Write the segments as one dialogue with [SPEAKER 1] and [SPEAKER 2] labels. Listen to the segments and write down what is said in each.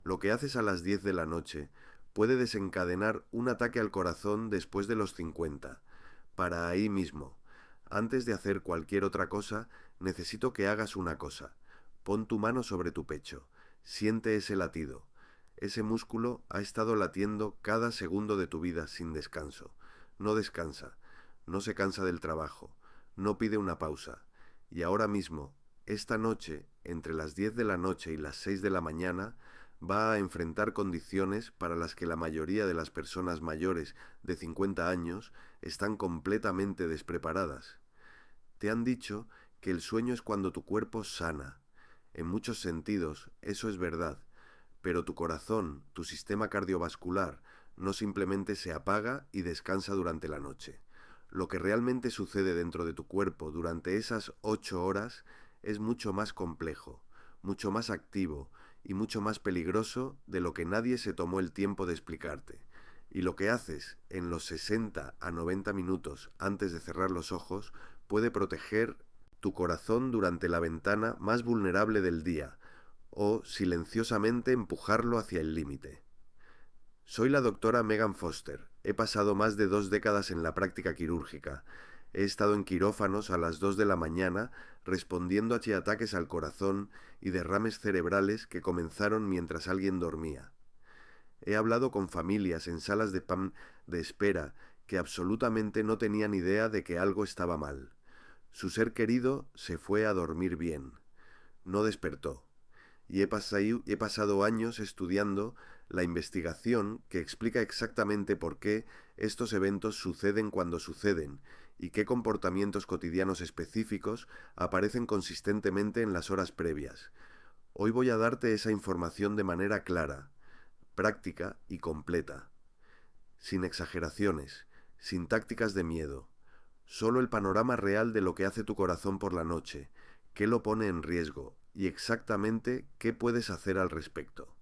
[SPEAKER 1] Lo que haces a las 10 de la noche puede desencadenar un ataque al corazón después de los 50. Para ahí mismo. Antes de hacer cualquier otra cosa, necesito que hagas una cosa. Pon tu mano sobre tu pecho. Siente ese latido. Ese músculo ha estado latiendo cada segundo de tu vida sin descanso. No descansa. No se cansa del trabajo. No pide una pausa. Y ahora mismo, esta noche, entre las 10 de la noche y las 6 de la mañana, va a enfrentar condiciones para las que la mayoría de las personas mayores de 50 años están completamente despreparadas. Te han dicho que el sueño es cuando tu cuerpo sana. En muchos sentidos, eso es verdad, pero tu corazón, tu sistema cardiovascular, no simplemente se apaga y descansa durante la noche. Lo que realmente sucede dentro de tu cuerpo durante esas 8 horas es mucho más complejo, mucho más activo y mucho más peligroso de lo que nadie se tomó el tiempo de explicarte. Y lo que haces en los 60 a 90 minutos antes de cerrar los ojos puede proteger tu corazón durante la ventana más vulnerable del día, o silenciosamente empujarlo hacia el límite. Soy la doctora Megan Foster. He pasado más de 2 décadas en la práctica quirúrgica. He estado en quirófanos a las 2 de la mañana respondiendo a ataques al corazón y derrames cerebrales que comenzaron mientras alguien dormía. He hablado con familias en salas de PAM de espera que absolutamente no tenían idea de que algo estaba mal. Su ser querido se fue a dormir bien. No despertó. Y he pasado años estudiando la investigación que explica exactamente por qué estos eventos suceden cuando suceden y qué comportamientos cotidianos específicos aparecen consistentemente en las horas previas. Hoy voy a darte esa información de manera clara, práctica y completa, sin exageraciones, sin tácticas de miedo, solo el panorama real de lo que hace tu corazón por la noche, qué lo pone en riesgo y exactamente qué puedes hacer al respecto.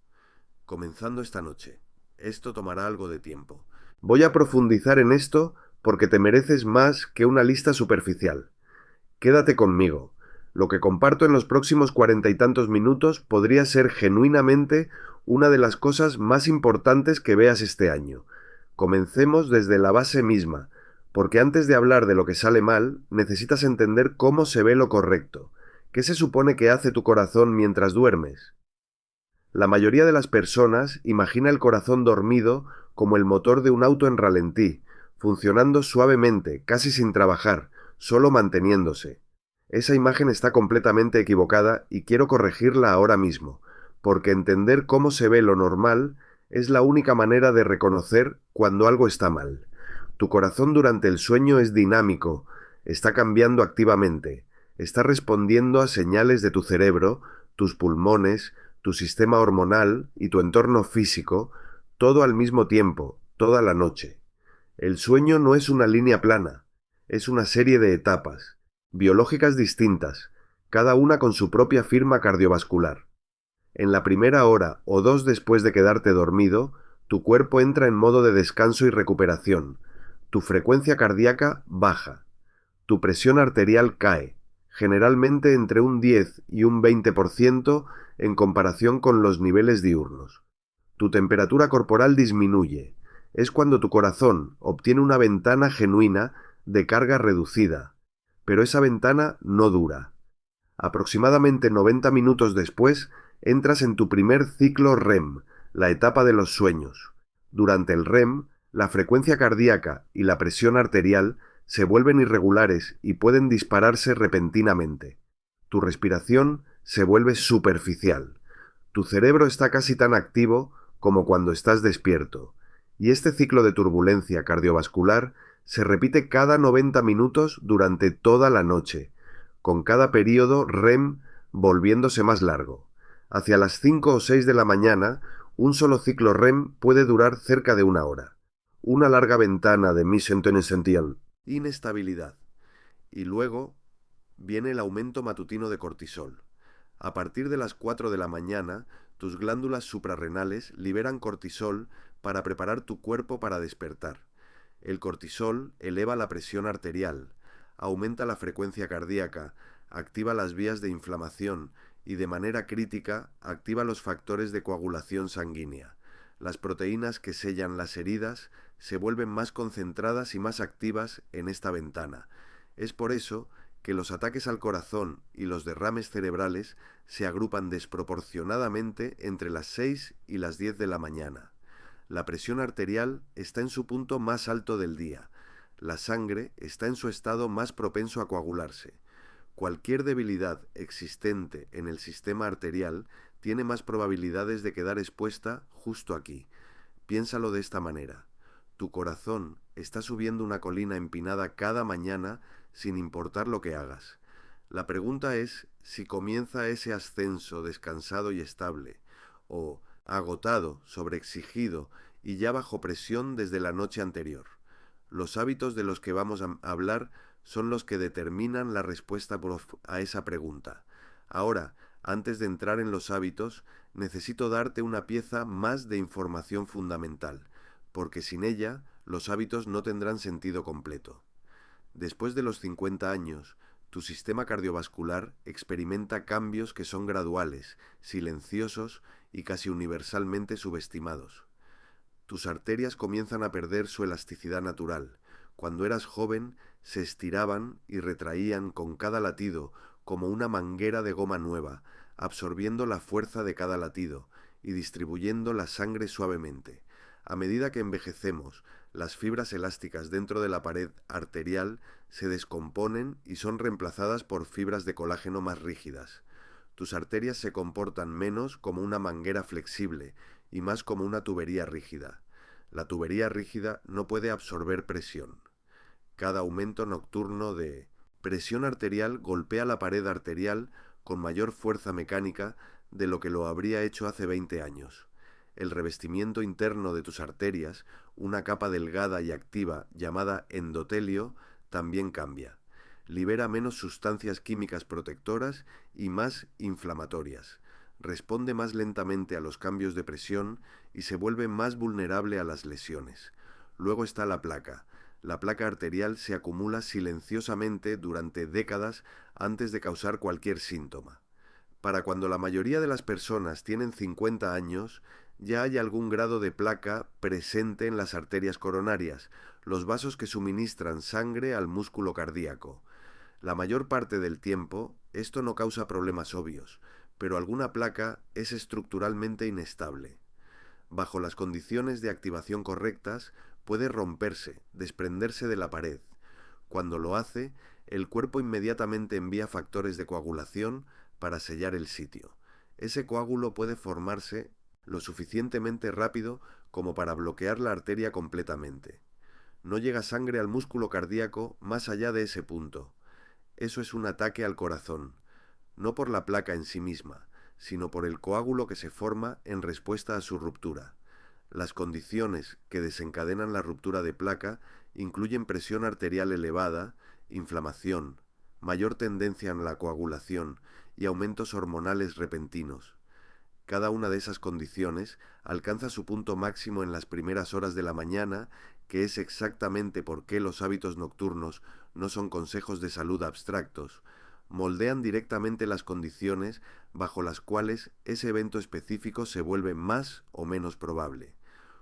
[SPEAKER 1] Comenzando esta noche. Esto tomará algo de tiempo. Voy a profundizar en esto porque te mereces más que una lista superficial. Quédate conmigo. Lo que comparto en los próximos 40 y tantos minutos podría ser genuinamente una de las cosas más importantes que veas este año. Comencemos desde la base misma, porque antes de hablar de lo que sale mal, necesitas entender cómo se ve lo correcto. ¿Qué se supone que hace tu corazón mientras duermes? La mayoría de las personas imagina el corazón dormido como el motor de un auto en ralentí, funcionando suavemente, casi sin trabajar, solo manteniéndose. Esa imagen está completamente equivocada y quiero corregirla ahora mismo, porque entender cómo se ve lo normal es la única manera de reconocer cuando algo está mal. Tu corazón durante el sueño es dinámico, está cambiando activamente, está respondiendo a señales de tu cerebro, tus pulmones, tu sistema hormonal y tu entorno físico, todo al mismo tiempo, toda la noche. El sueño no es una línea plana, es una serie de etapas, biológicas distintas, cada una con su propia firma cardiovascular. En la primera hora o dos después de quedarte dormido, tu cuerpo entra en modo de descanso y recuperación. Tu frecuencia cardíaca baja. Tu presión arterial cae, generalmente entre un 10 y un 20% en comparación con los niveles diurnos. Tu temperatura corporal disminuye. Es cuando tu corazón obtiene una ventana genuina de carga reducida. Pero esa ventana no dura. Aproximadamente 90 minutos después, entras en tu primer ciclo REM, la etapa de los sueños. Durante el REM, la frecuencia cardíaca y la presión arterial se vuelven irregulares y pueden dispararse repentinamente. Tu respiración se vuelve superficial. Tu cerebro está casi tan activo como cuando estás despierto. Y este ciclo de turbulencia cardiovascular se repite cada 90 minutos durante toda la noche, con cada periodo REM volviéndose más largo. Hacia las 5 o 6 de la mañana, un solo ciclo REM puede durar cerca de una hora. Una larga ventana de mission essential. Inestabilidad. Y luego viene el aumento matutino de cortisol. A partir de las 4 de la mañana, tus glándulas suprarrenales liberan cortisol para preparar tu cuerpo para despertar. El cortisol eleva la presión arterial, aumenta la frecuencia cardíaca, activa las vías de inflamación y de manera crítica activa los factores de coagulación sanguínea. Las proteínas que sellan las heridas se vuelven más concentradas y más activas en esta ventana. Es por eso que los ataques al corazón y los derrames cerebrales se agrupan desproporcionadamente entre las 6 y las 10 de la mañana. La presión arterial está en su punto más alto del día. La sangre está en su estado más propenso a coagularse. Cualquier debilidad existente en el sistema arterial tiene más probabilidades de quedar expuesta justo aquí. Piénsalo de esta manera. Tu corazón está subiendo una colina empinada cada mañana sin importar lo que hagas. La pregunta es si comienza ese ascenso descansado y estable, o agotado, sobreexigido y ya bajo presión desde la noche anterior. Los hábitos de los que vamos a hablar son los que determinan la respuesta a esa pregunta. Ahora, antes de entrar en los hábitos, necesito darte una pieza más de información fundamental, porque sin ella los hábitos no tendrán sentido completo. Después de los 50 años, tu sistema cardiovascular experimenta cambios que son graduales, silenciosos y casi universalmente subestimados. Tus arterias comienzan a perder su elasticidad natural. Cuando eras joven, se estiraban y retraían con cada latido como una manguera de goma nueva, absorbiendo la fuerza de cada latido y distribuyendo la sangre suavemente. A medida que envejecemos, las fibras elásticas dentro de la pared arterial se descomponen y son reemplazadas por fibras de colágeno más rígidas. Tus arterias se comportan menos como una manguera flexible y más como una tubería rígida. La tubería rígida no puede absorber presión. Cada aumento nocturno de presión arterial golpea la pared arterial con mayor fuerza mecánica de lo que lo habría hecho hace 20 años. El revestimiento interno de tus arterias, una capa delgada y activa llamada endotelio, también cambia. Libera menos sustancias químicas protectoras y más inflamatorias. Responde más lentamente a los cambios de presión y se vuelve más vulnerable a las lesiones. Luego está la placa. La placa arterial se acumula silenciosamente durante décadas antes de causar cualquier síntoma. Para cuando la mayoría de las personas tienen 50 años, ya hay algún grado de placa presente en las arterias coronarias, los vasos que suministran sangre al músculo cardíaco. La mayor parte del tiempo, esto no causa problemas obvios, pero alguna placa es estructuralmente inestable. Bajo las condiciones de activación correctas, puede romperse, desprenderse de la pared. Cuando lo hace, el cuerpo inmediatamente envía factores de coagulación para sellar el sitio. Ese coágulo puede formarse lo suficientemente rápido como para bloquear la arteria completamente. No llega sangre al músculo cardíaco más allá de ese punto. Eso es un ataque al corazón, no por la placa en sí misma, sino por el coágulo que se forma en respuesta a su ruptura. Las condiciones que desencadenan la ruptura de placa incluyen presión arterial elevada, inflamación, mayor tendencia a la coagulación y aumentos hormonales repentinos. Cada una de esas condiciones alcanza su punto máximo en las primeras horas de la mañana, que es exactamente por qué los hábitos nocturnos no son consejos de salud abstractos. Moldean directamente las condiciones bajo las cuales ese evento específico se vuelve más o menos probable.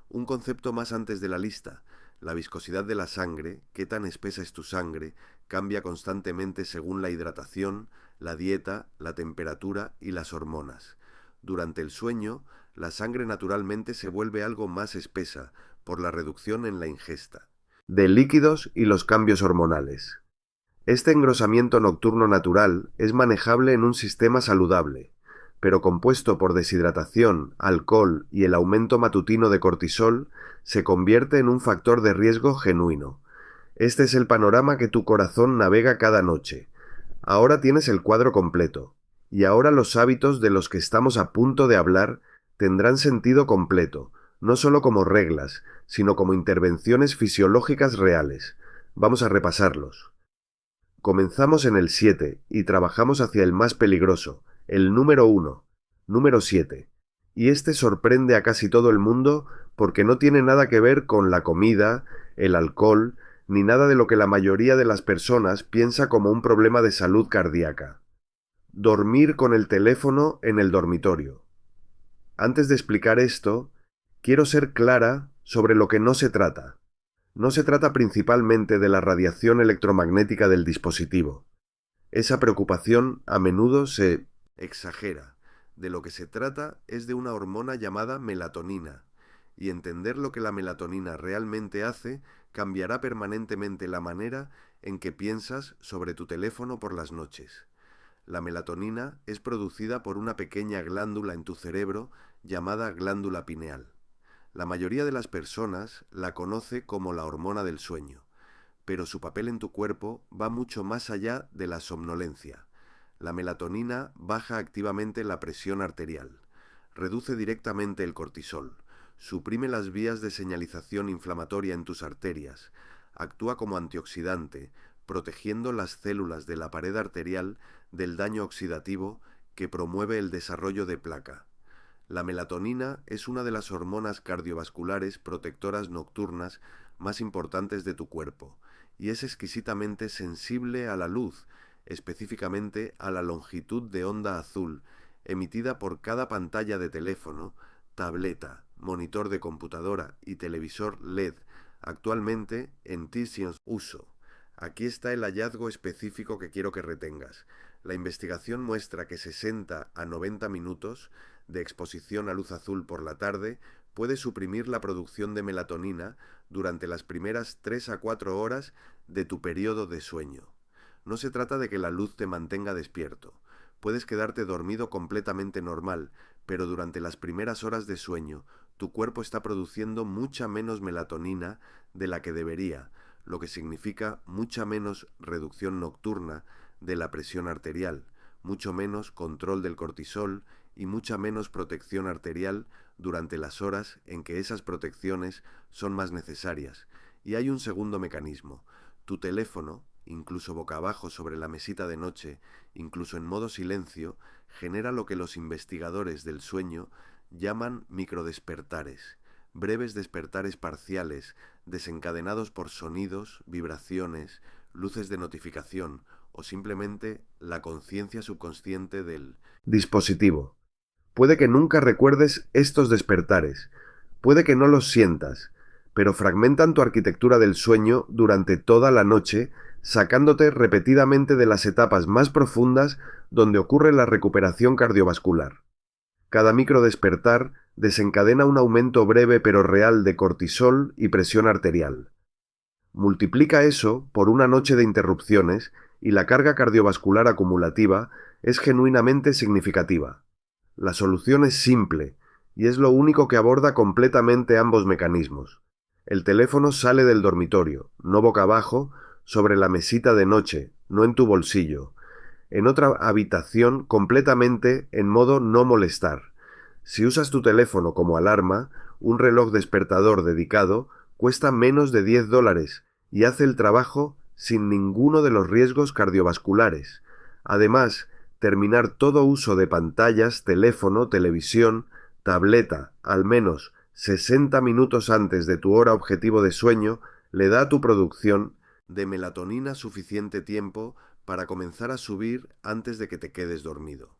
[SPEAKER 1] Un concepto más antes de la lista: la viscosidad de la sangre, qué tan espesa es tu sangre, cambia constantemente según la hidratación, la dieta, la temperatura y las hormonas. Durante el sueño, la sangre naturalmente se vuelve algo más espesa por la reducción en la ingesta de líquidos y los cambios hormonales. Este engrosamiento nocturno natural es manejable en un sistema saludable, pero compuesto por deshidratación, alcohol y el aumento matutino de cortisol, se convierte en un factor de riesgo genuino. Este es el panorama que tu corazón navega cada noche. Ahora tienes el cuadro completo, y ahora los hábitos de los que estamos a punto de hablar tendrán sentido completo, no solo como reglas, sino como intervenciones fisiológicas reales. Vamos a repasarlos. Comenzamos en el 7 y trabajamos hacia el más peligroso, el número 1, número 7. Y este sorprende a casi todo el mundo porque no tiene nada que ver con la comida, el alcohol, ni nada de lo que la mayoría de las personas piensa como un problema de salud cardíaca. dormir con el teléfono en el dormitorio. Antes de explicar esto, quiero ser clara sobre lo que no se trata. No se trata principalmente de la radiación electromagnética del dispositivo. Esa preocupación a menudo se exagera. De lo que se trata es de una hormona llamada melatonina, y entender lo que la melatonina realmente hace cambiará permanentemente la manera en que piensas sobre tu teléfono por las noches. La melatonina es producida por una pequeña glándula en tu cerebro llamada glándula pineal. La mayoría de las personas la conoce como la hormona del sueño, pero su papel en tu cuerpo va mucho más allá de la somnolencia. La melatonina baja activamente la presión arterial, reduce directamente el cortisol, suprime las vías de señalización inflamatoria en tus arterias, actúa como antioxidante, protegiendo las células de la pared arterial del daño oxidativo que promueve el desarrollo de placa. La melatonina es una de las hormonas cardiovasculares protectoras nocturnas más importantes de tu cuerpo y es exquisitamente sensible a la luz, específicamente a la longitud de onda azul emitida por cada pantalla de teléfono, tableta, monitor de computadora y televisor LED actualmente en uso. Aquí está el hallazgo específico que quiero que retengas. La investigación muestra que 60 a 90 minutos de exposición a luz azul por la tarde puede suprimir la producción de melatonina durante las primeras 3 a 4 horas de tu periodo de sueño. No se trata de que la luz te mantenga despierto. Puedes quedarte dormido completamente normal, pero durante las primeras horas de sueño, tu cuerpo está produciendo mucha menos melatonina de la que debería, lo que significa mucha menos reducción nocturna de la presión arterial, mucho menos control del cortisol y mucha menos protección arterial durante las horas en que esas protecciones son más necesarias. Y hay un segundo mecanismo. Tu teléfono, incluso boca abajo sobre la mesita de noche, incluso en modo silencio, genera lo que los investigadores del sueño llaman microdespertares, breves despertares parciales desencadenados por sonidos, vibraciones, luces de notificación o simplemente la conciencia subconsciente del dispositivo. Puede que nunca recuerdes estos despertares, puede que no los sientas, pero fragmentan tu arquitectura del sueño durante toda la noche, sacándote repetidamente de las etapas más profundas donde ocurre la recuperación cardiovascular. Cada microdespertar desencadena un aumento breve pero real de cortisol y presión arterial. Multiplica eso por una noche de interrupciones y la carga cardiovascular acumulativa es genuinamente significativa. La solución es simple, y es lo único que aborda completamente ambos mecanismos. El teléfono sale del dormitorio, no boca abajo, sobre la mesita de noche, no en tu bolsillo, en otra habitación completamente en modo no molestar. Si usas tu teléfono como alarma, un reloj despertador dedicado cuesta menos de $10 y hace el trabajo sin ninguno de los riesgos cardiovasculares. Además, terminar todo uso de pantallas, teléfono, televisión, tableta, al menos 60 minutos antes de tu hora objetivo de sueño, le da a tu producción de melatonina suficiente tiempo para comenzar a subir antes de que te quedes dormido.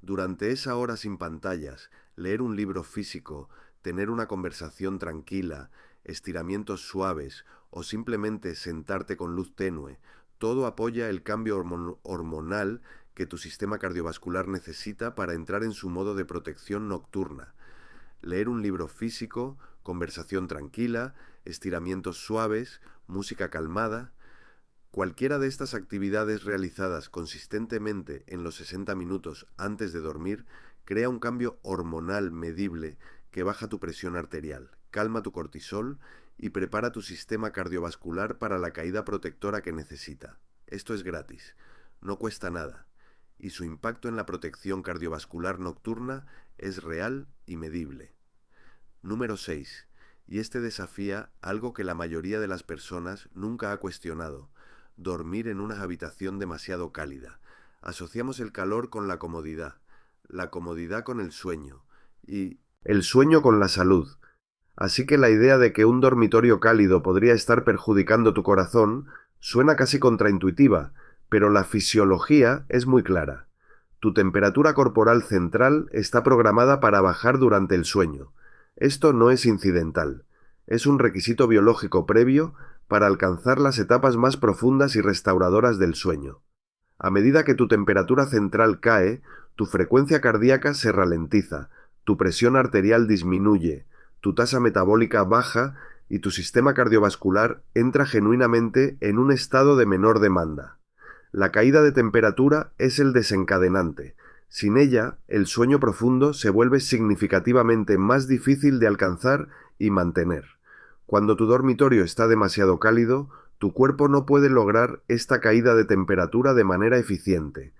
[SPEAKER 1] Durante esa hora sin pantallas, leer un libro físico, tener una conversación tranquila, estiramientos suaves o simplemente sentarte con luz tenue, todo apoya el cambio hormonal que tu sistema cardiovascular necesita para entrar en su modo de protección nocturna. Leer un libro físico, conversación tranquila, estiramientos suaves, música calmada. Cualquiera de estas actividades realizadas consistentemente en los 60 minutos antes de dormir crea un cambio hormonal medible que baja tu presión arterial, calma tu cortisol y prepara tu sistema cardiovascular para la caída protectora que necesita. Esto es gratis, no cuesta nada, y su impacto en la protección cardiovascular nocturna es real y medible. Número 6. Y este desafía algo que la mayoría de las personas nunca ha cuestionado: dormir en una habitación demasiado cálida. Asociamos el calor con la comodidad con el sueño y el sueño con la salud. Así que la idea de que un dormitorio cálido podría estar perjudicando tu corazón suena casi contraintuitiva, pero la fisiología es muy clara. Tu temperatura corporal central está programada para bajar durante el sueño. Esto no es incidental. Es un requisito biológico previo para alcanzar las etapas más profundas y restauradoras del sueño. A medida que tu temperatura central cae, tu frecuencia cardíaca se ralentiza, tu presión arterial disminuye, tu tasa metabólica baja y tu sistema cardiovascular entra genuinamente en un estado de menor demanda. La caída de temperatura es el desencadenante. Sin ella, el sueño profundo se vuelve significativamente más difícil de alcanzar y mantener. Cuando tu dormitorio está demasiado cálido, tu cuerpo no puede lograr esta caída de temperatura de manera eficiente.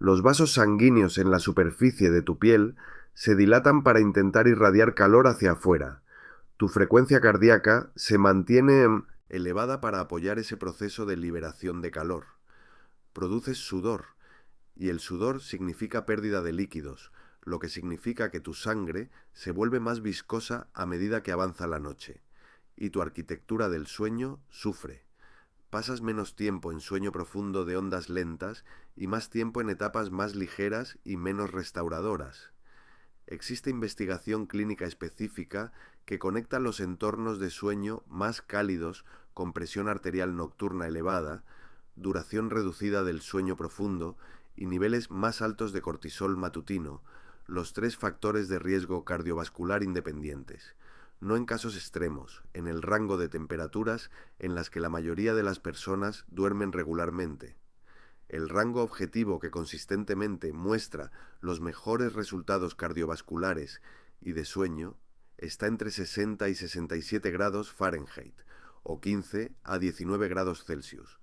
[SPEAKER 1] Los vasos sanguíneos en la superficie de tu piel se dilatan para intentar irradiar calor hacia afuera. Tu frecuencia cardíaca se mantiene elevada para apoyar ese proceso de liberación de calor. Produces sudor, y el sudor significa pérdida de líquidos, lo que significa que tu sangre se vuelve más viscosa a medida que avanza la noche, y tu arquitectura del sueño sufre. Pasas menos tiempo en sueño profundo de ondas lentas y más tiempo en etapas más ligeras y menos restauradoras. Existe investigación clínica específica que conecta los entornos de sueño más cálidos con presión arterial nocturna elevada, duración reducida del sueño profundo y niveles más altos de cortisol matutino, los tres factores de riesgo cardiovascular independientes, no en casos extremos, en el rango de temperaturas en las que la mayoría de las personas duermen regularmente. El rango objetivo que consistentemente muestra los mejores resultados cardiovasculares y de sueño está entre 60 y 67 grados Fahrenheit o 15 a 19 grados Celsius.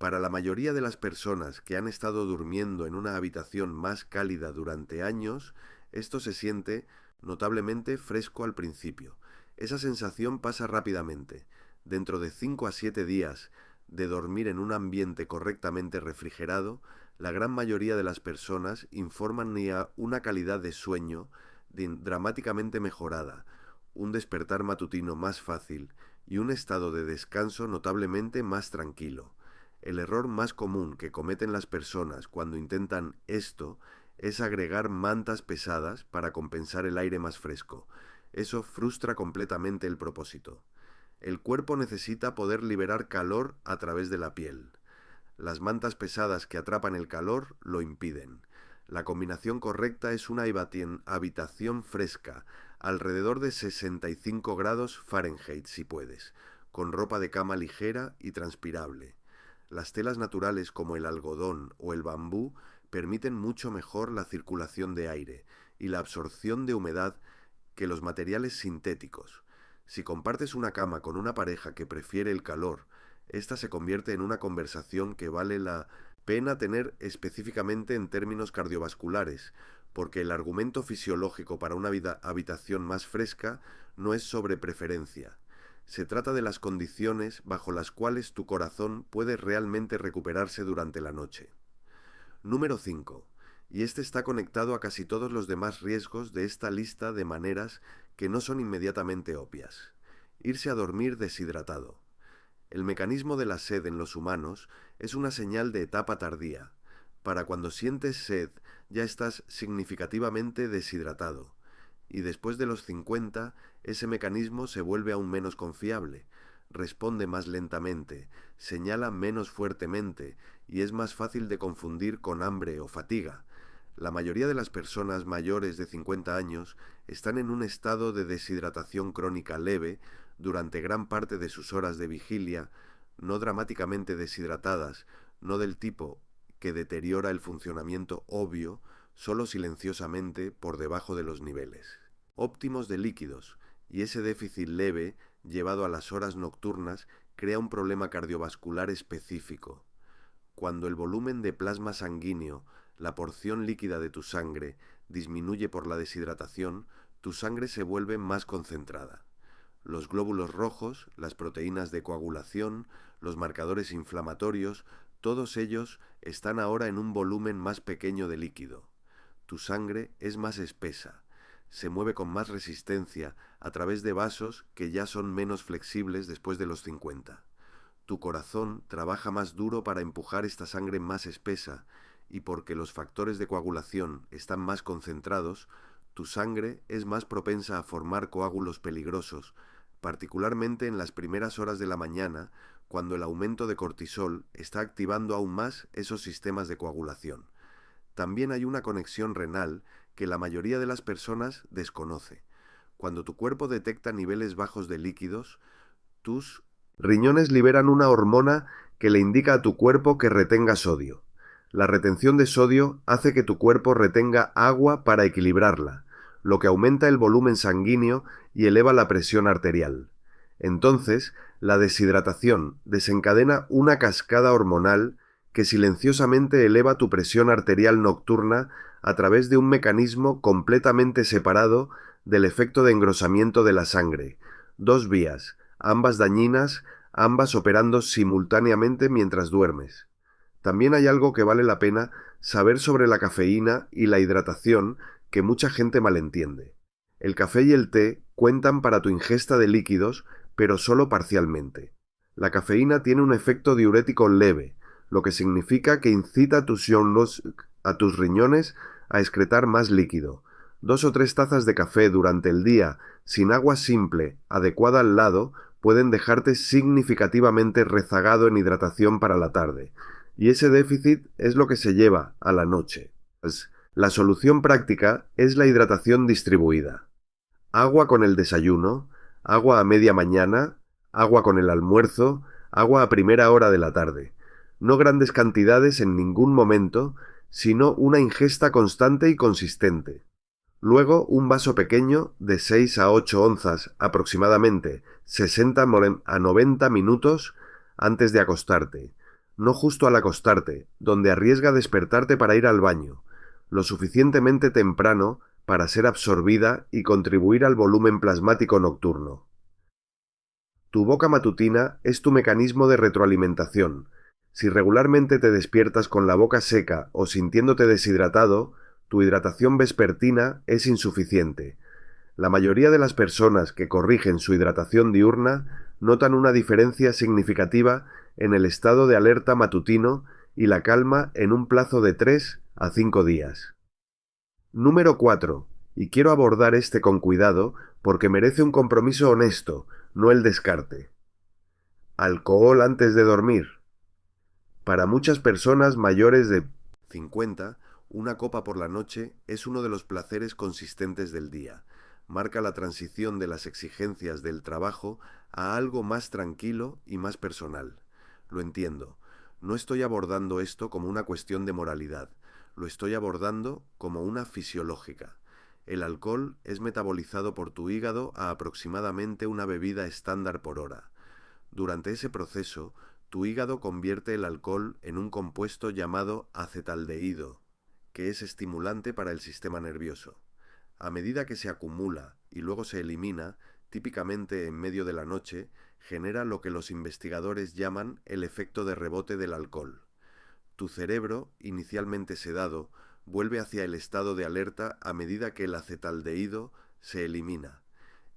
[SPEAKER 1] Para la mayoría de las personas que han estado durmiendo en una habitación más cálida durante años, esto se siente notablemente fresco al principio. Esa sensación pasa rápidamente. Dentro de 5 a 7 días de dormir en un ambiente correctamente refrigerado, la gran mayoría de las personas informan una calidad de sueño dramáticamente mejorada, un despertar matutino más fácil y un estado de descanso notablemente más tranquilo. El error más común que cometen las personas cuando intentan esto es agregar mantas pesadas para compensar el aire más fresco. Eso frustra completamente el propósito. El cuerpo necesita poder liberar calor a través de la piel. Las mantas pesadas que atrapan el calor lo impiden. La combinación correcta es una habitación fresca, alrededor de 65 grados Fahrenheit si puedes, con ropa de cama ligera y transpirable. Las telas naturales como el algodón o el bambú permiten mucho mejor la circulación de aire y la absorción de humedad que los materiales sintéticos. Si compartes una cama con una pareja que prefiere el calor, esta se convierte en una conversación que vale la pena tener específicamente en términos cardiovasculares, porque el argumento fisiológico para una habitación más fresca no es sobre preferencia. Se trata de las condiciones bajo las cuales tu corazón puede realmente recuperarse durante la noche. Número 5. Y este está conectado a casi todos los demás riesgos de esta lista de maneras que no son inmediatamente obvias. Irse a dormir deshidratado. El mecanismo de la sed en los humanos es una señal de etapa tardía. Para cuando sientes sed, ya estás significativamente deshidratado. Y después de los 50, ese mecanismo se vuelve aún menos confiable, responde más lentamente, señala menos fuertemente y es más fácil de confundir con hambre o fatiga. La mayoría de las personas mayores de 50 años están en un estado de deshidratación crónica leve durante gran parte de sus horas de vigilia, no dramáticamente deshidratadas, no del tipo que deteriora el funcionamiento obvio, solo silenciosamente por debajo de los niveles óptimos de líquidos, y ese déficit leve, llevado a las horas nocturnas, crea un problema cardiovascular específico. Cuando el volumen de plasma sanguíneo, la porción líquida de tu sangre, disminuye por la deshidratación, tu sangre se vuelve más concentrada. Los glóbulos rojos, las proteínas de coagulación, los marcadores inflamatorios, todos ellos están ahora en un volumen más pequeño de líquido. Tu sangre es más espesa, se mueve con más resistencia a través de vasos que ya son menos flexibles después de los 50. Tu corazón trabaja más duro para empujar esta sangre más espesa y porque los factores de coagulación están más concentrados, tu sangre es más propensa a formar coágulos peligrosos, particularmente en las primeras horas de la mañana, cuando el aumento de cortisol está activando aún más esos sistemas de coagulación. También hay una conexión renal que la mayoría de las personas desconoce. Cuando tu cuerpo detecta niveles bajos de líquidos, tus riñones liberan una hormona que le indica a tu cuerpo que retenga sodio. La retención de sodio hace que tu cuerpo retenga agua para equilibrarla, lo que aumenta el volumen sanguíneo y eleva la presión arterial. Entonces, la deshidratación desencadena una cascada hormonal que silenciosamente eleva tu presión arterial nocturna a través de un mecanismo completamente separado del efecto de engrosamiento de la sangre. Dos vías, ambas dañinas, ambas operando simultáneamente mientras duermes. También hay algo que vale la pena saber sobre la cafeína y la hidratación que mucha gente malentiende. El café y el té cuentan para tu ingesta de líquidos, pero solo parcialmente. La cafeína tiene un efecto diurético leve, lo que significa que incita a tus riñones a excretar más líquido. 2 o 3 tazas de café durante el día, sin agua simple, adecuada al lado, pueden dejarte significativamente rezagado en hidratación para la tarde. Y ese déficit es lo que se lleva a la noche. La solución práctica es la hidratación distribuida. Agua con el desayuno, agua a media mañana, agua con el almuerzo, agua a primera hora de la tarde. No grandes cantidades en ningún momento, sino una ingesta constante y consistente. Luego un vaso pequeño de 6 a 8 onzas, aproximadamente 60 a 90 minutos antes de acostarte. No justo al acostarte, donde arriesga despertarte para ir al baño, lo suficientemente temprano para ser absorbida y contribuir al volumen plasmático nocturno. Tu boca matutina es tu mecanismo de retroalimentación. Si regularmente te despiertas con la boca seca o sintiéndote deshidratado, tu hidratación vespertina es insuficiente. La mayoría de las personas que corrigen su hidratación diurna notan una diferencia significativa en el estado de alerta matutino y la calma en un plazo de 3 a 5 días. Número 4. Y quiero abordar este con cuidado porque merece un compromiso honesto, no el descarte. Alcohol antes de dormir. Para muchas personas mayores de 50, una copa por la noche es uno de los placeres consistentes del día. Marca la transición de las exigencias del trabajo a algo más tranquilo y más personal. Lo entiendo. No estoy abordando esto como una cuestión de moralidad. Lo estoy abordando como una fisiológica. El alcohol es metabolizado por tu hígado a aproximadamente una bebida estándar por hora. Durante ese proceso, tu hígado convierte el alcohol en un compuesto llamado acetaldehído, que es estimulante para el sistema nervioso. A medida que se acumula y luego se elimina, típicamente en medio de la noche, genera lo que los investigadores llaman el efecto de rebote del alcohol. Tu cerebro, inicialmente sedado, vuelve hacia el estado de alerta a medida que el acetaldehído se elimina.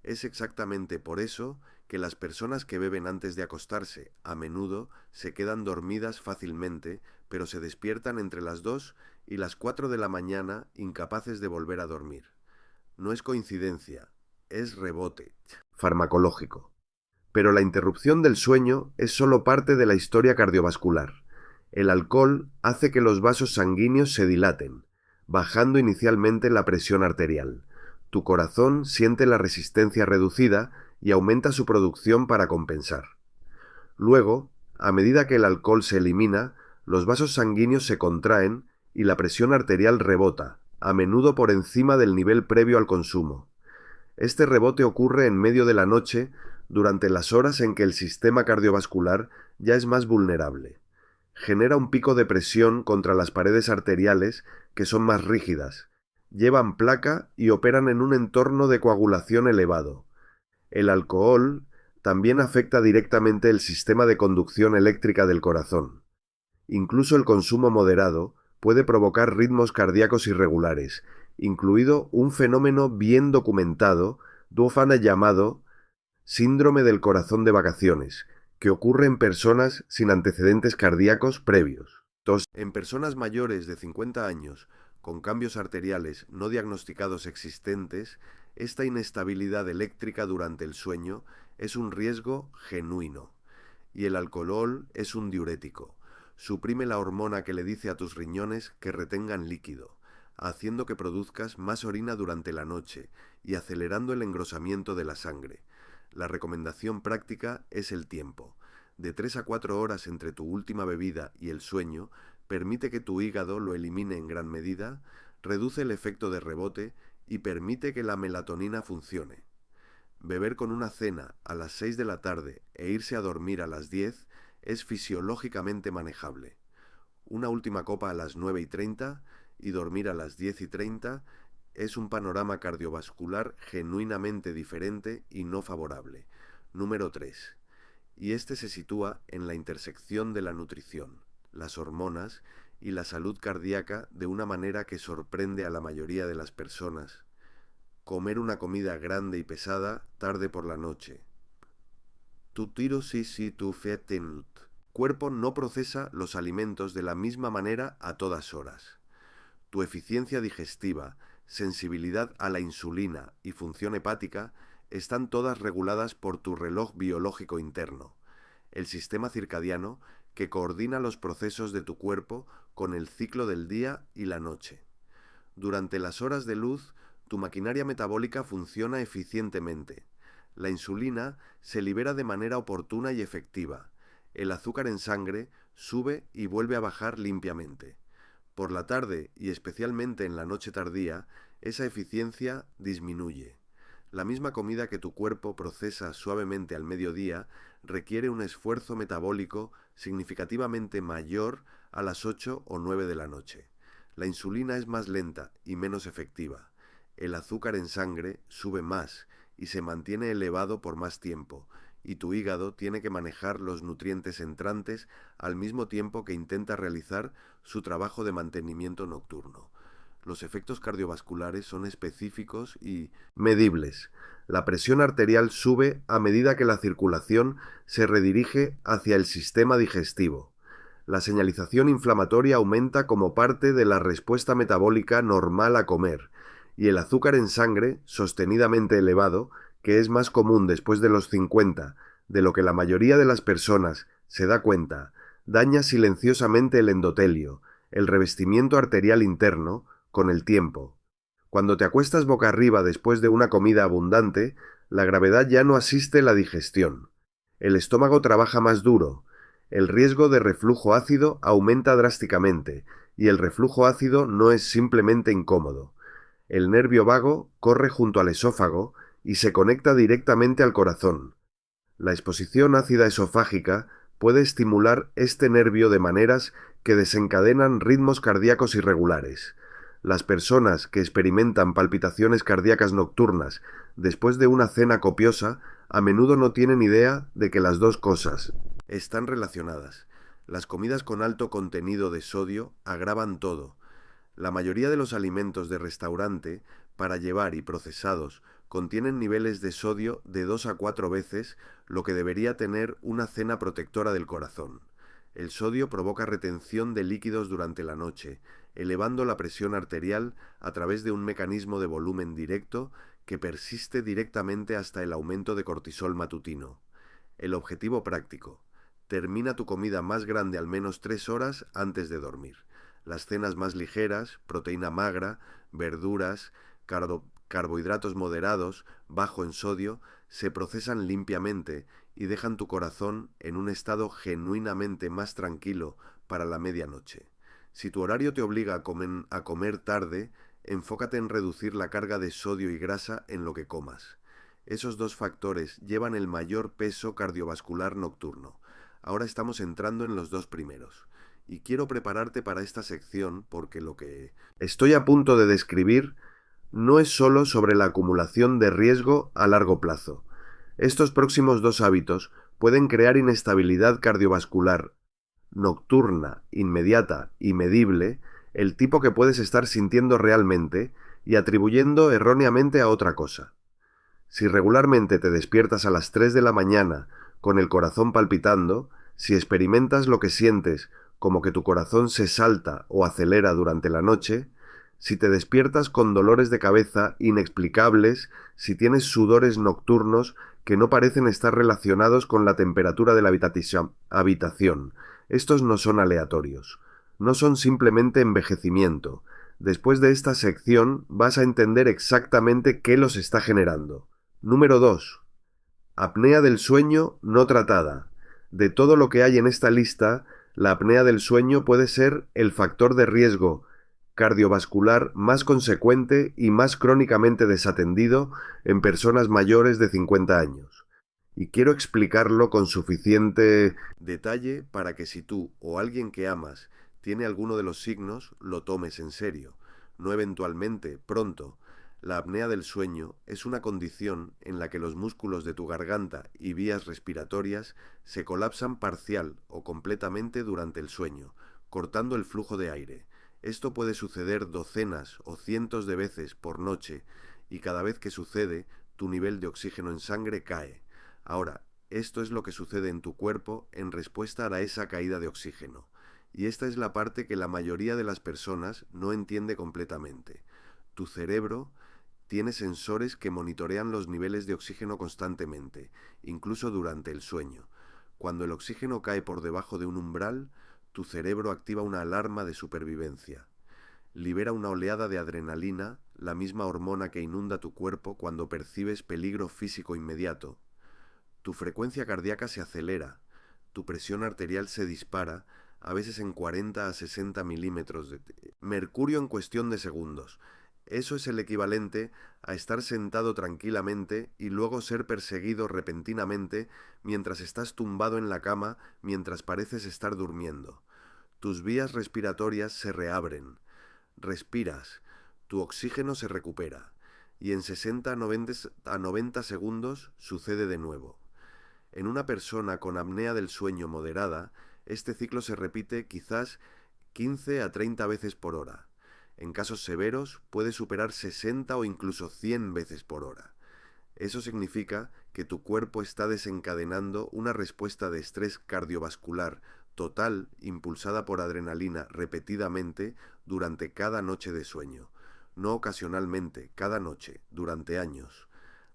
[SPEAKER 1] Es exactamente por eso que las personas que beben antes de acostarse a menudo se quedan dormidas fácilmente, pero se despiertan entre las 2 y las 4 de la mañana incapaces de volver a dormir. No es coincidencia, es rebote farmacológico. Pero la interrupción del sueño es solo parte de la historia cardiovascular. El alcohol hace que los vasos sanguíneos se dilaten, bajando inicialmente la presión arterial. Tu corazón siente la resistencia reducida y aumenta su producción para compensar. Luego, a medida que el alcohol se elimina, los vasos sanguíneos se contraen y la presión arterial rebota, a menudo por encima del nivel previo al consumo. Este rebote ocurre en medio de la noche, durante las horas en que el sistema cardiovascular ya es más vulnerable. Genera un pico de presión contra las paredes arteriales que son más rígidas, llevan placa y operan en un entorno de coagulación elevado. El alcohol también afecta directamente el sistema de conducción eléctrica del corazón. Incluso el consumo moderado puede provocar ritmos cardíacos irregulares, incluido un fenómeno bien documentado, llamado síndrome del corazón de vacaciones, que ocurre en personas sin antecedentes cardíacos previos. En personas mayores de 50 años, con cambios arteriales no diagnosticados existentes, esta inestabilidad eléctrica durante el sueño es un riesgo genuino. Y el alcohol es un diurético. Suprime la hormona que le dice a tus riñones que retengan líquido, haciendo que produzcas más orina durante la noche y acelerando el engrosamiento de la sangre. La recomendación práctica es el tiempo. De 3 a 4 horas entre tu última bebida y el sueño, permite que tu hígado lo elimine en gran medida, reduce el efecto de rebote y permite que la melatonina funcione. Beber con una cena a las 6 de la tarde e irse a dormir a las 10 es fisiológicamente manejable. Una última copa a las 9:30 y dormir a las 10:30 es un panorama cardiovascular genuinamente diferente y no favorable. Número 3. Y este se sitúa en la intersección de la nutrición, las hormonas y la salud cardíaca de una manera que sorprende a la mayoría de las personas. Comer una comida grande y pesada tarde por la noche. Tu tiro si tu fetenut. Cuerpo no procesa los alimentos de la misma manera a todas horas. Tu eficiencia digestiva, sensibilidad a la insulina y función hepática están todas reguladas por tu reloj biológico interno, el sistema circadiano que coordina los procesos de tu cuerpo con el ciclo del día y la noche. Durante las horas de luz, tu maquinaria metabólica funciona eficientemente. La insulina se libera de manera oportuna y efectiva. El azúcar en sangre sube y vuelve a bajar limpiamente. Por la tarde y especialmente en la noche tardía, esa eficiencia disminuye. La misma comida que tu cuerpo procesa suavemente al mediodía requiere un esfuerzo metabólico significativamente mayor a las 8 o 9 de la noche. La insulina es más lenta y menos efectiva. El azúcar en sangre sube más y se mantiene elevado por más tiempo, y tu hígado tiene que manejar los nutrientes entrantes al mismo tiempo que intenta realizar su trabajo de mantenimiento nocturno. Los efectos cardiovasculares son específicos y medibles. La presión arterial sube a medida que la circulación se redirige hacia el sistema digestivo. La señalización inflamatoria aumenta como parte de la respuesta metabólica normal a comer, y el azúcar en sangre, sostenidamente elevado, que es más común después de los 50, de lo que la mayoría de las personas se da cuenta, daña silenciosamente el endotelio, el revestimiento arterial interno, con el tiempo. Cuando te acuestas boca arriba después de una comida abundante, la gravedad ya no asiste la digestión. El estómago trabaja más duro, el riesgo de reflujo ácido aumenta drásticamente, y el reflujo ácido no es simplemente incómodo. El nervio vago corre junto al esófago y se conecta directamente al corazón. La exposición ácida esofágica puede estimular este nervio de maneras que desencadenan ritmos cardíacos irregulares. Las personas que experimentan palpitaciones cardíacas nocturnas después de una cena copiosa a menudo no tienen idea de que las dos cosas están relacionadas. Las comidas con alto contenido de sodio agravan todo. La mayoría de los alimentos de restaurante, para llevar y procesados, contienen niveles de sodio de 2 a 4 veces lo que debería tener una cena protectora del corazón. El sodio provoca retención de líquidos durante la noche, elevando la presión arterial a través de un mecanismo de volumen directo que persiste directamente hasta el aumento de cortisol matutino. El objetivo práctico: termina tu comida más grande al menos 3 horas antes de dormir. Las cenas más ligeras, proteína magra, verduras, carbohidratos moderados, bajo en sodio, se procesan limpiamente y dejan tu corazón en un estado genuinamente más tranquilo para la medianoche. Si tu horario te obliga a comer tarde, enfócate en reducir la carga de sodio y grasa en lo que comas. Esos dos factores llevan el mayor peso cardiovascular nocturno. Ahora estamos entrando en los dos primeros. Y quiero prepararte para esta sección porque lo que estoy a punto de describir no es solo sobre la acumulación de riesgo a largo plazo. Estos próximos dos hábitos pueden crear inestabilidad cardiovascular nocturna, inmediata y medible, el tipo que puedes estar sintiendo realmente y atribuyendo erróneamente a otra cosa. Si regularmente te despiertas a las 3 de la mañana con el corazón palpitando, si experimentas lo que sientes como que tu corazón se salta o acelera durante la noche, si te despiertas con dolores de cabeza inexplicables, si tienes sudores nocturnos que no parecen estar relacionados con la temperatura de la habitación. Estos no son aleatorios, no son simplemente envejecimiento. Después de esta sección vas a entender exactamente qué los está generando. Número 2. Apnea del sueño no tratada. De todo lo que hay en esta lista, la apnea del sueño puede ser el factor de riesgo cardiovascular más consecuente y más crónicamente desatendido en personas mayores de 50 años. Y quiero explicarlo con suficiente detalle para que si tú o alguien que amas tiene alguno de los signos, lo tomes en serio, no eventualmente, pronto. La apnea del sueño es una condición en la que los músculos de tu garganta y vías respiratorias se colapsan parcial o completamente durante el sueño, cortando el flujo de aire. Esto puede suceder docenas o cientos de veces por noche y cada vez que sucede, tu nivel de oxígeno en sangre cae. Ahora, esto es lo que sucede en tu cuerpo en respuesta a esa caída de oxígeno. Y esta es la parte que la mayoría de las personas no entiende completamente. Tu cerebro tiene sensores que monitorean los niveles de oxígeno constantemente, incluso durante el sueño. Cuando el oxígeno cae por debajo de un umbral, tu cerebro activa una alarma de supervivencia. Libera una oleada de adrenalina, la misma hormona que inunda tu cuerpo cuando percibes peligro físico inmediato. Tu frecuencia cardíaca se acelera, tu presión arterial se dispara, a veces en 40 a 60 milímetros de mercurio en cuestión de segundos. Eso es el equivalente a estar sentado tranquilamente y luego ser perseguido repentinamente mientras estás tumbado en la cama mientras pareces estar durmiendo. Tus vías respiratorias se reabren, respiras, tu oxígeno se recupera y en 60 a 90 segundos sucede de nuevo. En una persona con apnea del sueño moderada, este ciclo se repite quizás 15 a 30 veces por hora. En casos severos puede superar 60 o incluso 100 veces por hora. Eso significa que tu cuerpo está desencadenando una respuesta de estrés cardiovascular total impulsada por adrenalina repetidamente durante cada noche de sueño, no ocasionalmente, cada noche, durante años.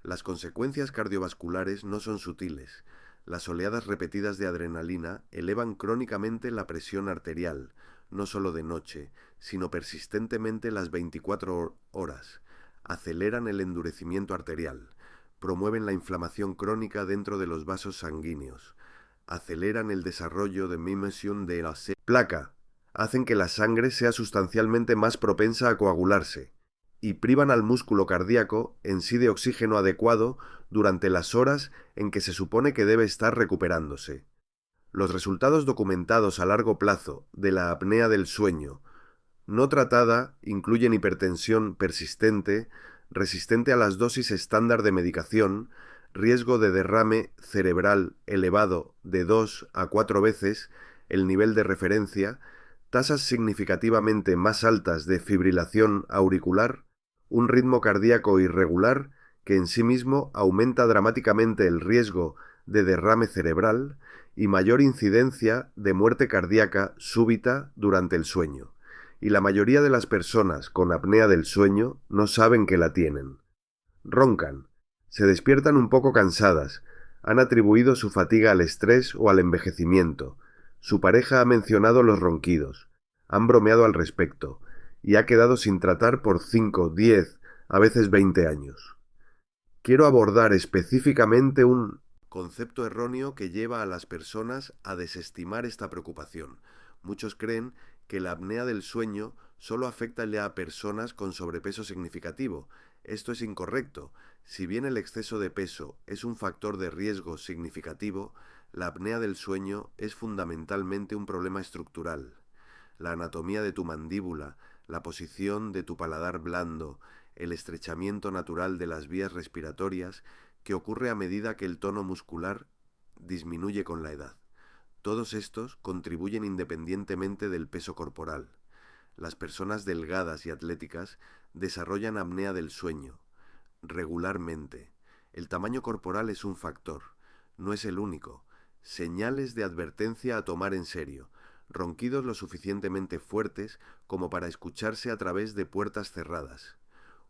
[SPEAKER 1] Las consecuencias cardiovasculares no son sutiles. Las oleadas repetidas de adrenalina elevan crónicamente la presión arterial, no solo de noche, sino persistentemente las 24 horas. Aceleran el endurecimiento arterial, promueven la inflamación crónica dentro de los vasos sanguíneos, aceleran el desarrollo de mimesión de la placa, hacen que la sangre sea sustancialmente más propensa a coagularse, y privan al músculo cardíaco en sí de oxígeno adecuado durante las horas en que se supone que debe estar recuperándose. Los resultados documentados a largo plazo de la apnea del sueño no tratada incluyen hipertensión persistente, resistente a las dosis estándar de medicación, riesgo de derrame cerebral elevado de 2 a 4 veces el nivel de referencia, tasas significativamente más altas de fibrilación auricular, un ritmo cardíaco irregular que en sí mismo aumenta dramáticamente el riesgo de derrame cerebral y mayor incidencia de muerte cardíaca súbita durante el sueño. Y la mayoría de las personas con apnea del sueño no saben que la tienen. Roncan, se despiertan un poco cansadas, han atribuido su fatiga al estrés o al envejecimiento, su pareja ha mencionado los ronquidos, han bromeado al respecto, y ha quedado sin tratar por 5, 10, a veces 20 años. Quiero abordar específicamente un concepto erróneo que lleva a las personas a desestimar esta preocupación. Muchos creen que la apnea del sueño solo afecta a personas con sobrepeso significativo. Esto es incorrecto. Si bien el exceso de peso es un factor de riesgo significativo, la apnea del sueño es fundamentalmente un problema estructural. La anatomía de tu mandíbula, la posición de tu paladar blando, el estrechamiento natural de las vías respiratorias que ocurre a medida que el tono muscular disminuye con la edad. Todos estos contribuyen independientemente del peso corporal. Las personas delgadas y atléticas desarrollan apnea del sueño regularmente. El tamaño corporal es un factor, no es el único. Señales de advertencia a tomar en serio. ronquidos lo suficientemente fuertes como para escucharse a través de puertas cerradas.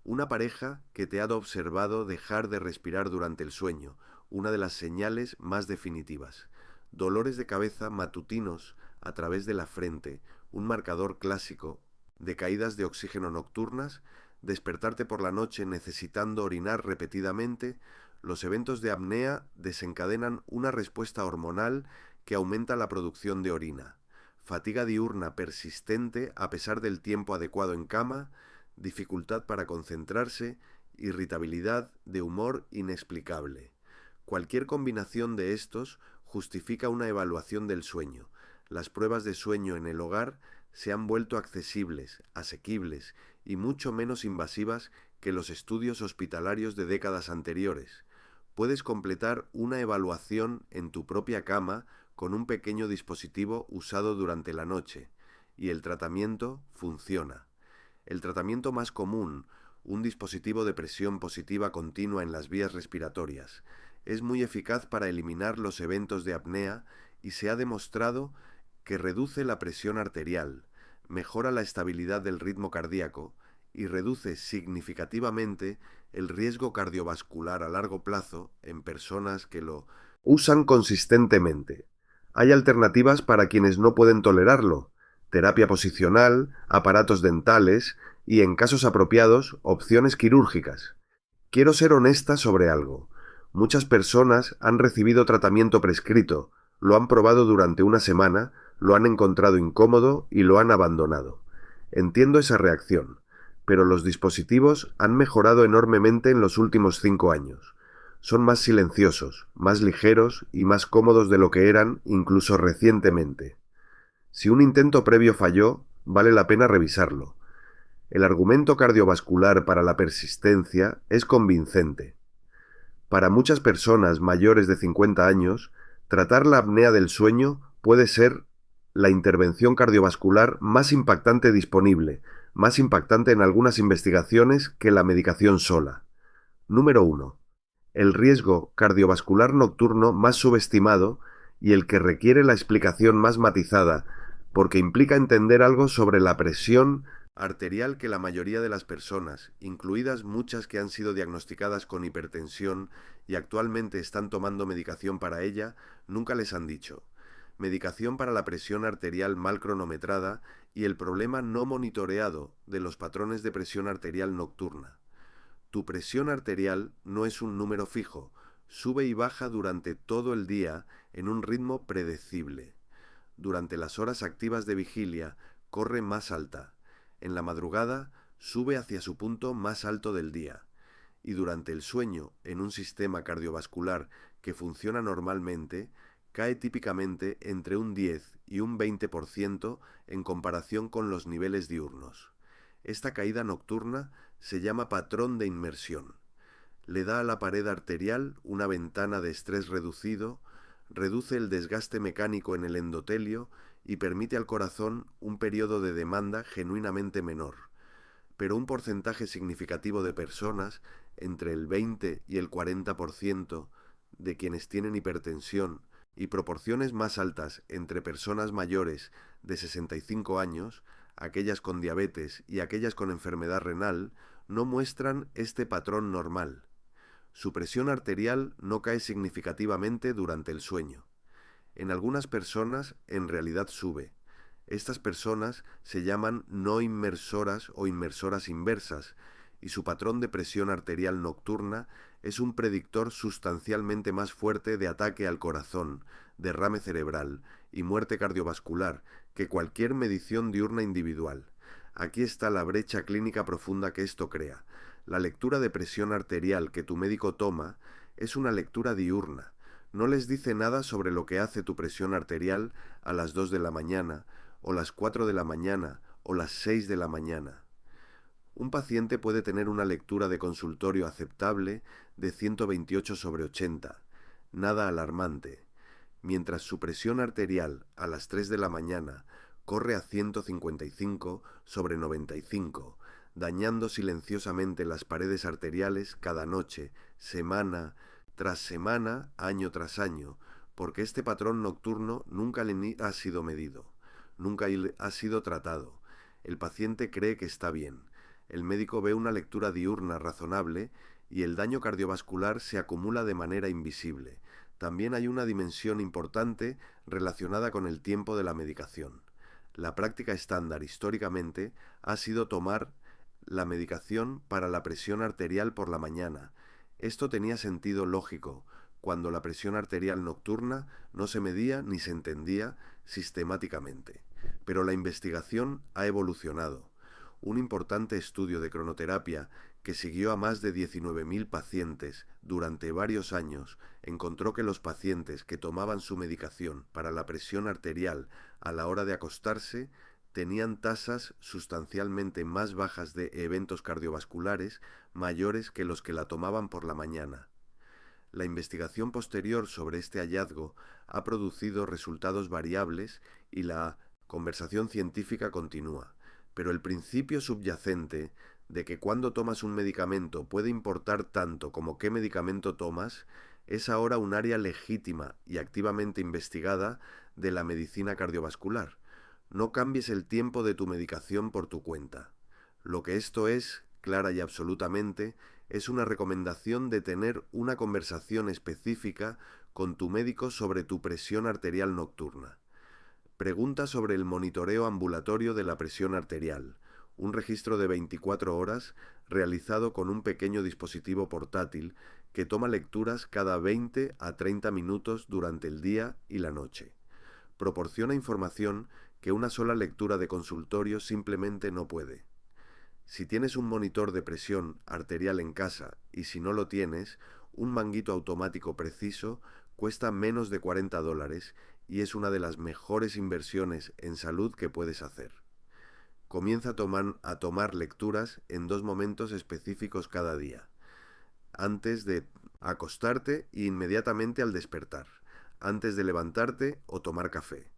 [SPEAKER 1] Una pareja que te ha observado dejar de respirar durante el sueño, una de las señales más definitivas. Dolores de cabeza matutinos a través de la frente, un marcador clásico de caídas de oxígeno nocturnas, despertarte por la noche necesitando orinar repetidamente. Los eventos de apnea desencadenan una respuesta hormonal que aumenta la producción de orina. Fatiga diurna persistente a pesar del tiempo adecuado en cama, dificultad para concentrarse, irritabilidad de humor inexplicable. Cualquier combinación de estos justifica una evaluación del sueño. Las pruebas de sueño en el hogar se han vuelto accesibles, asequibles y mucho menos invasivas que los estudios hospitalarios de décadas anteriores. Puedes completar una evaluación en tu propia cama con un pequeño dispositivo usado durante la noche, y el tratamiento funciona. El tratamiento más común, un dispositivo de presión positiva continua en las vías respiratorias, es muy eficaz para eliminar los eventos de apnea y se ha demostrado que reduce la presión arterial, mejora la estabilidad del ritmo cardíaco y reduce significativamente el riesgo cardiovascular a largo plazo en personas que lo usan consistentemente. Hay alternativas para quienes no pueden tolerarlo: terapia posicional, aparatos dentales y, en casos apropiados, opciones quirúrgicas. Quiero ser honesta sobre algo. Muchas personas han recibido tratamiento prescrito, lo han probado durante una semana, lo han encontrado incómodo y lo han abandonado. Entiendo esa reacción, pero los dispositivos han mejorado enormemente en los últimos 5 años. Son más silenciosos, más ligeros y más cómodos de lo que eran incluso recientemente. Si un intento previo falló, vale la pena revisarlo. El argumento cardiovascular para la persistencia es convincente. Para muchas personas mayores de 50 años, tratar la apnea del sueño puede ser la intervención cardiovascular más impactante disponible, más impactante en algunas investigaciones que la medicación sola. Número 1. El riesgo cardiovascular nocturno más subestimado y el que requiere la explicación más matizada, porque implica entender algo sobre la presión arterial que la mayoría de las personas, incluidas muchas que han sido diagnosticadas con hipertensión y actualmente están tomando medicación para ella, nunca les han dicho. Medicación para la presión arterial mal cronometrada y el problema no monitoreado de los patrones de presión arterial nocturna. Tu presión arterial no es un número fijo, sube y baja durante todo el día en un ritmo predecible. Durante las horas activas de vigilia corre más alta. En la madrugada sube hacia su punto más alto del día. Y durante el sueño, en un sistema cardiovascular que funciona normalmente, cae típicamente entre un 10 y un 20% en comparación con los niveles diurnos. Esta caída nocturna se llama patrón de inmersión. Le da a la pared arterial una ventana de estrés reducido, reduce el desgaste mecánico en el endotelio y permite al corazón un periodo de demanda genuinamente menor. Pero un porcentaje significativo de personas, entre el 20 y el 40% de quienes tienen hipertensión y proporciones más altas entre personas mayores de 65 años, aquellas con diabetes y aquellas con enfermedad renal, no muestran este patrón normal. Su presión arterial no cae significativamente durante el sueño. En algunas personas en realidad sube. Estas personas se llaman no inmersoras o inmersoras inversas, y su patrón de presión arterial nocturna es un predictor sustancialmente más fuerte de ataque al corazón, derrame cerebral y muerte cardiovascular que cualquier medición diurna individual. Aquí está la brecha clínica profunda que esto crea. La lectura de presión arterial que tu médico toma es una lectura diurna. No les dice nada sobre lo que hace tu presión arterial a las 2 de la mañana, o las 4 de la mañana, o las 6 de la mañana. Un paciente puede tener una lectura de consultorio aceptable de 128/80, nada alarmante, mientras su presión arterial a las 3 de la mañana corre a 155/95, dañando silenciosamente las paredes arteriales cada noche, semana tras semana, año tras año, porque este patrón nocturno nunca le ha sido medido. nunca ha sido tratado. El paciente cree que está bien. El médico ve una lectura diurna razonable y el daño cardiovascular se acumula de manera invisible. También hay una dimensión importante relacionada con el tiempo de la medicación. La práctica estándar históricamente ha sido tomar la medicación para la presión arterial por la mañana. Esto tenía sentido lógico, cuando la presión arterial nocturna no se medía ni se entendía sistemáticamente. Pero la investigación ha evolucionado. Un importante estudio de cronoterapia que siguió a más de 19.000 pacientes durante varios años encontró que los pacientes que tomaban su medicación para la presión arterial a la hora de acostarse tenían tasas sustancialmente más bajas de eventos cardiovasculares mayores que los que la tomaban por la mañana. La investigación posterior sobre este hallazgo ha producido resultados variables y la conversación científica continúa, pero el principio subyacente de que cuando tomas un medicamento puede importar tanto como qué medicamento tomas es ahora un área legítima y activamente investigada de la medicina cardiovascular. No cambies el tiempo de tu medicación por tu cuenta. Lo que esto es, clara y absolutamente, es una recomendación de tener una conversación específica con tu médico sobre tu presión arterial nocturna. Pregunta sobre el monitoreo ambulatorio de la presión arterial, un registro de 24 horas realizado con un pequeño dispositivo portátil que toma lecturas cada 20 a 30 minutos durante el día y la noche. Proporciona información que una sola lectura de consultorio simplemente no puede. Si tienes un monitor de presión arterial en casa y si no lo tienes, un manguito automático preciso cuesta menos de $40 y es una de las mejores inversiones en salud que puedes hacer. Comienza a tomar lecturas en 2 momentos específicos cada día. Antes de acostarte e inmediatamente al despertar. Antes de levantarte o tomar café.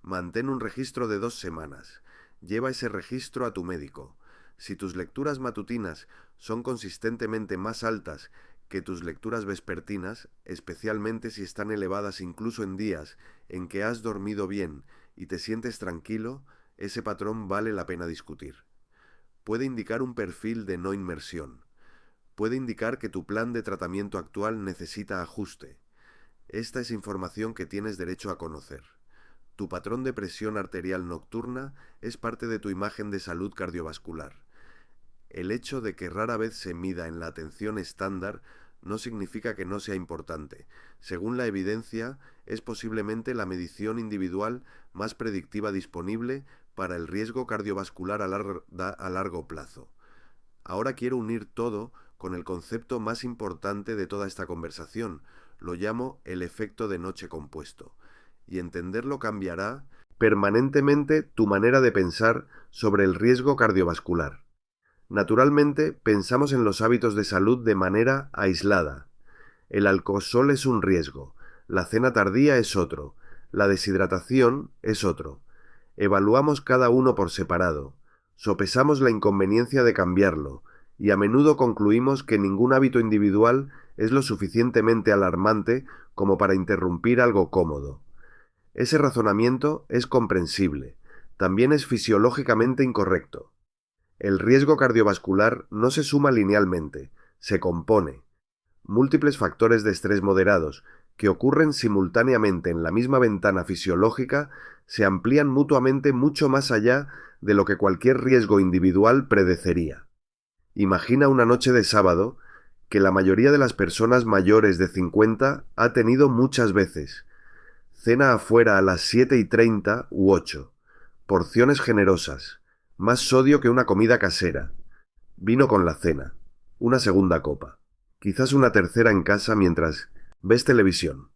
[SPEAKER 1] Mantén un registro de 2 semanas. Lleva ese registro a tu médico. Si tus lecturas matutinas son consistentemente más altas que tus lecturas vespertinas, especialmente si están elevadas incluso en días en que has dormido bien y te sientes tranquilo, ese patrón vale la pena discutir. Puede indicar un perfil de no inmersión. Puede indicar que tu plan de tratamiento actual necesita ajuste. Esta es información que tienes derecho a conocer. Tu patrón de presión arterial nocturna es parte de tu imagen de salud cardiovascular. El hecho de que rara vez se mida en la atención estándar no significa que no sea importante. Según la evidencia, es posiblemente la medición individual más predictiva disponible para el riesgo cardiovascular a largo plazo. Ahora quiero unir todo con el concepto más importante de toda esta conversación. Lo llamo el efecto de noche compuesto. Y entenderlo cambiará permanentemente tu manera de pensar sobre el riesgo cardiovascular. Naturalmente, pensamos en los hábitos de salud de manera aislada. El alcohol es un riesgo, la cena tardía es otro, la deshidratación es otro. Evaluamos cada uno por separado, sopesamos la inconveniencia de cambiarlo, y a menudo concluimos que ningún hábito individual es lo suficientemente alarmante como para interrumpir algo cómodo. Ese razonamiento es comprensible, también es fisiológicamente incorrecto. El riesgo cardiovascular no se suma linealmente, se compone. Múltiples factores de estrés moderados, que ocurren simultáneamente en la misma ventana fisiológica, se amplían mutuamente mucho más allá de lo que cualquier riesgo individual predecería. Imagina una noche de sábado que la mayoría de las personas mayores de 50 ha tenido muchas veces. Cena afuera a las 7:30 u 8. Porciones generosas. Más sodio que una comida casera. Vino con la cena. Una segunda copa. Quizás una tercera en casa mientras ves televisión.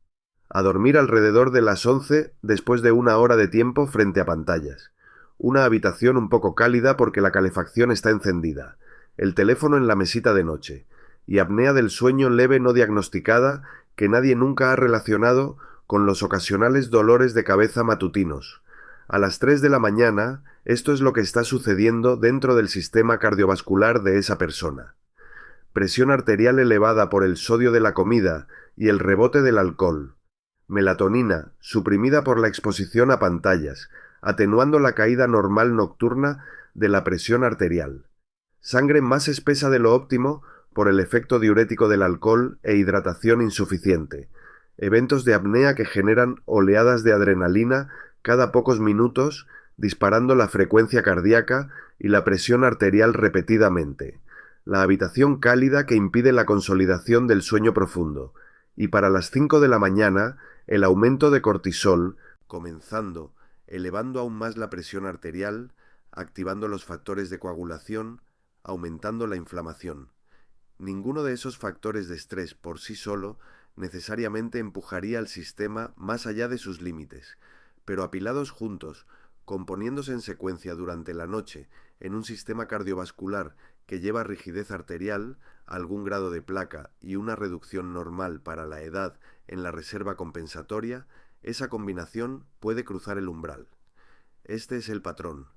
[SPEAKER 1] A dormir alrededor de las 11 después de 1 hora de tiempo frente a pantallas. Una habitación un poco cálida porque la calefacción está encendida. El teléfono en la mesita de noche. Y apnea del sueño leve no diagnosticada que nadie nunca ha relacionado con los ocasionales dolores de cabeza matutinos. A las 3 de la mañana, esto es lo que está sucediendo dentro del sistema cardiovascular de esa persona. Presión arterial elevada por el sodio de la comida y el rebote del alcohol. Melatonina, suprimida por la exposición a pantallas, atenuando la caída normal nocturna de la presión arterial. Sangre más espesa de lo óptimo por el efecto diurético del alcohol e hidratación insuficiente. Eventos de apnea que generan oleadas de adrenalina cada pocos minutos, disparando la frecuencia cardíaca y la presión arterial repetidamente. La habitación cálida que impide la consolidación del sueño profundo. Y para las 5 de la mañana, el aumento de cortisol, comenzando, elevando aún más la presión arterial, activando los factores de coagulación, aumentando la inflamación. Ninguno de esos factores de estrés por sí solo necesariamente empujaría al sistema más allá de sus límites, pero apilados juntos, componiéndose en secuencia durante la noche en un sistema cardiovascular que lleva rigidez arterial, algún grado de placa y una reducción normal para la edad en la reserva compensatoria, esa combinación puede cruzar el umbral. Este es el patrón,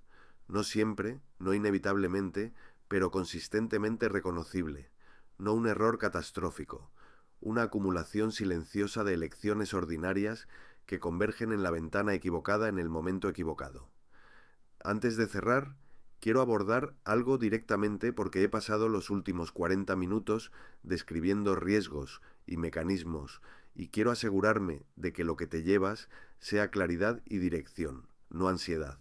[SPEAKER 1] no siempre, no inevitablemente, pero consistentemente reconocible, no un error catastrófico, una acumulación silenciosa de elecciones ordinarias que convergen en la ventana equivocada en el momento equivocado. Antes de cerrar, quiero abordar algo directamente porque he pasado los últimos 40 minutos describiendo riesgos y mecanismos y quiero asegurarme de que lo que te llevas sea claridad y dirección, no ansiedad.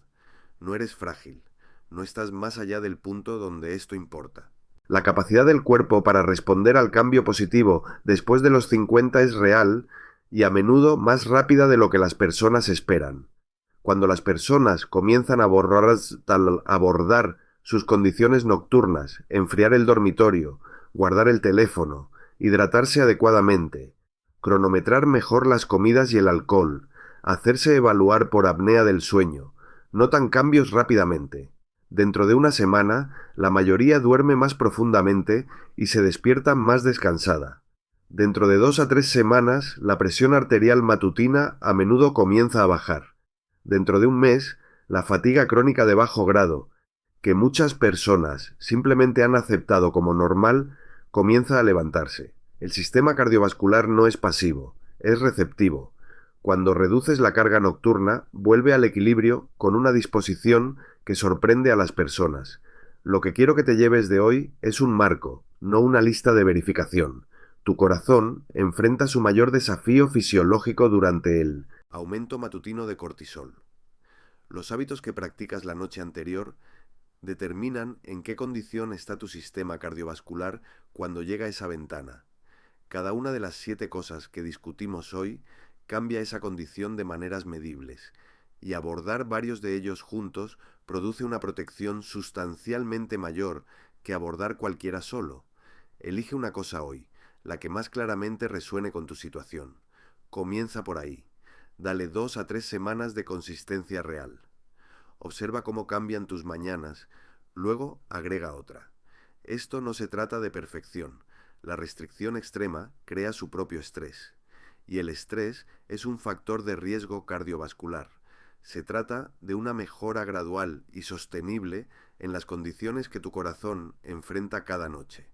[SPEAKER 1] No eres frágil, no estás más allá del punto donde esto importa. La capacidad del cuerpo para responder al cambio positivo después de los 50 es real y a menudo más rápida de lo que las personas esperan. Cuando las personas comienzan a abordar sus condiciones nocturnas, enfriar el dormitorio, guardar el teléfono, hidratarse adecuadamente, cronometrar mejor las comidas y el alcohol, hacerse evaluar por apnea del sueño, notan cambios rápidamente. Dentro de una semana, la mayoría duerme más profundamente y se despierta más descansada. Dentro de 2 a 3 semanas, la presión arterial matutina a menudo comienza a bajar. Dentro de un mes, la fatiga crónica de bajo grado, que muchas personas simplemente han aceptado como normal, comienza a levantarse. El sistema cardiovascular no es pasivo, es receptivo. Cuando reduces la carga nocturna, vuelve al equilibrio con una disposición que sorprende a las personas. Lo que quiero que te lleves de hoy es un marco, no una lista de verificación. Tu corazón enfrenta su mayor desafío fisiológico durante el aumento matutino de cortisol. Los hábitos que practicas la noche anterior determinan en qué condición está tu sistema cardiovascular cuando llega a esa ventana. Cada una de las 7 cosas que discutimos hoy cambia esa condición de maneras medibles, y abordar varios de ellos juntos produce una protección sustancialmente mayor que abordar cualquiera solo. Elige una cosa hoy, la que más claramente resuene con tu situación. Comienza por ahí. Dale 2 a 3 semanas de consistencia real. Observa cómo cambian tus mañanas, luego agrega otra. Esto no se trata de perfección. La restricción extrema crea su propio estrés. Y el estrés es un factor de riesgo cardiovascular. Se trata de una mejora gradual y sostenible en las condiciones que tu corazón enfrenta cada noche.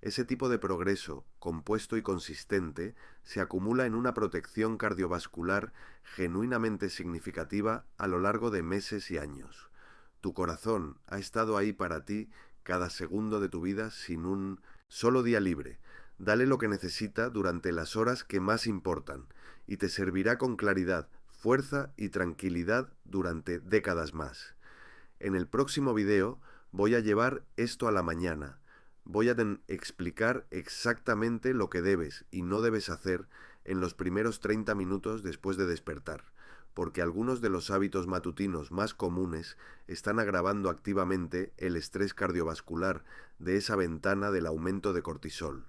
[SPEAKER 1] Ese tipo de progreso, compuesto y consistente, se acumula en una protección cardiovascular genuinamente significativa a lo largo de meses y años. Tu corazón ha estado ahí para ti cada segundo de tu vida sin un solo día libre. Dale lo que necesita durante las horas que más importan y te servirá con claridad, fuerza y tranquilidad durante décadas más. En el próximo video voy a llevar esto a la mañana. Voy a explicar exactamente lo que debes y no debes hacer en los primeros 30 minutos después de despertar, porque algunos de los hábitos matutinos más comunes están agravando activamente el estrés cardiovascular de esa ventana del aumento de cortisol.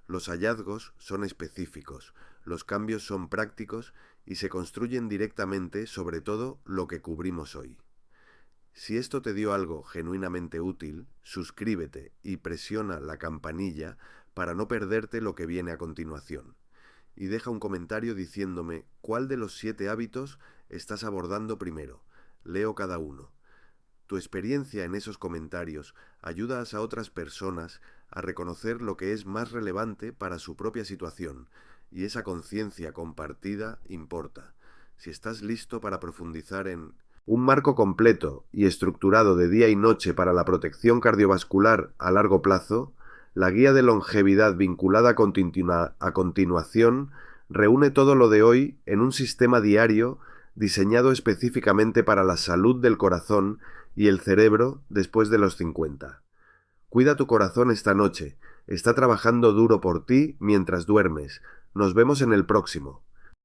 [SPEAKER 1] Los hallazgos son específicos, los cambios son prácticos y se construyen directamente sobre todo lo que cubrimos hoy. Si esto te dio algo genuinamente útil, suscríbete y presiona la campanilla para no perderte lo que viene a continuación. Y deja un comentario diciéndome cuál de los 7 hábitos estás abordando primero. Leo cada uno. Tu experiencia en esos comentarios ayuda a otras personas a reconocer lo que es más relevante para su propia situación, y esa conciencia compartida importa. Si estás listo para profundizar en Un marco completo y estructurado de día y noche para la protección cardiovascular a largo plazo, la guía de longevidad vinculada a continuación reúne todo lo de hoy en un sistema diario diseñado específicamente para la salud del corazón y el cerebro después de los 50. Cuida tu corazón esta noche. Está trabajando duro por ti mientras duermes. Nos vemos en el próximo.